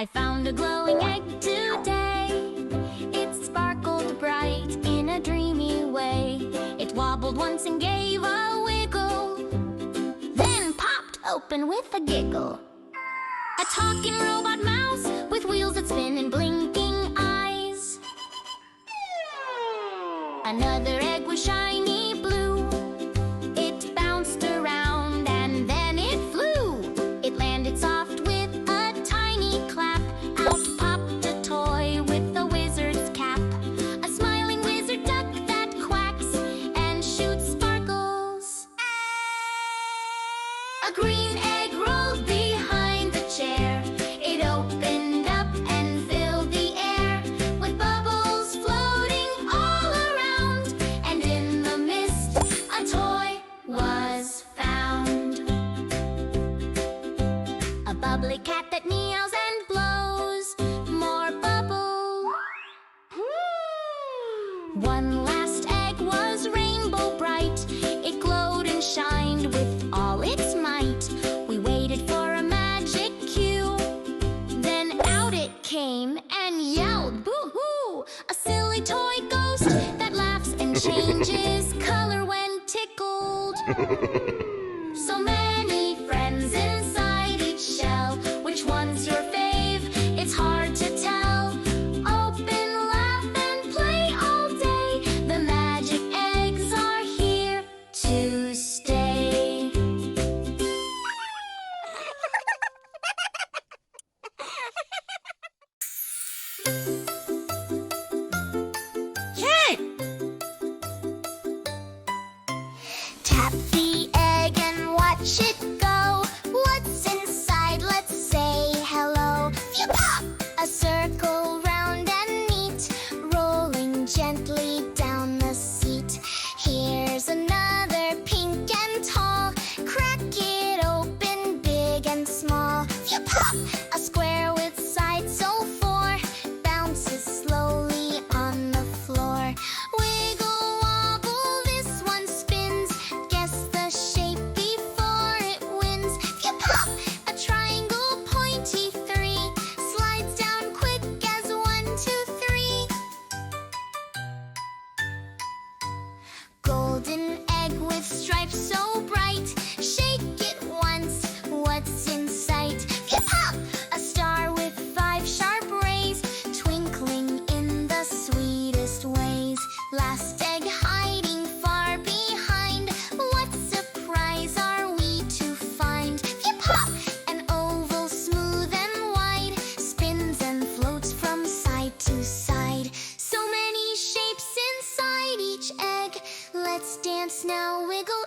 I found a glowing egg today. It sparkled bright in a dreamy way. It wobbled once and gave a wiggle, then popped open with a giggle. A talking robot mouse with wheels that spin and blinking eyes. Another egg was shiny blue. It bounced around and then it flew. It landed soft with a tiny clap. Out popped a toy with a wizard's cap. A smiling wizard duck that quacks and shoots sparkles. A green egg rolled behind the chair. It opened up and filled the air with bubbles floating all around. And in the mist, a toy was found. A bubbly cat that meows and blows more bubble. One last egg was rainbow bright. It glowed and shined with all its might. We waited for a magic cue. Then out it came and yelled, boo-hoo! A silly toy ghost that laughs and changes color when tickled. So many friends inside each shell. Which one's your fave? It's hard to tell. Open, laugh, and play all day. The magic eggs are here to stay. Tap the egg and watch it go. What's inside? Let's say hello. Phew, pop! A circle round and neat, rolling gently down the seat. Here's another pink and tall. Crack it open, big and small. Phew, pop! A square with sides so four bounces slowly on the floor. Wiggle wobble, this one spins. Guess the shape before it wins. Phew, pop! A triangle pointy three slides down quick as 1, 2, 3. Golden egg with stripes so bright. Shake it once, what's in sight? Phew, pop! A star with 5 sharp rays twinkling in the sweetest ways. Last egg hiding far behind. What surprise are we to find? Phew, pop! An oval smooth and wide spins and floats from side to side. So many shapes inside each egg. Let's dance now, wiggle